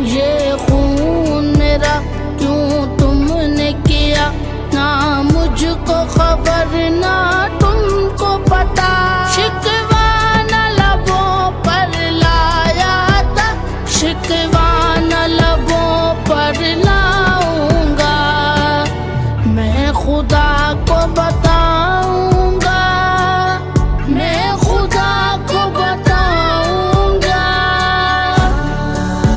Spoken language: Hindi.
ये खून मेरा क्यों तुमने किया, ना मुझको खबर ना तुमको पता। शिकवा न लबों पर लाया था, शिकवा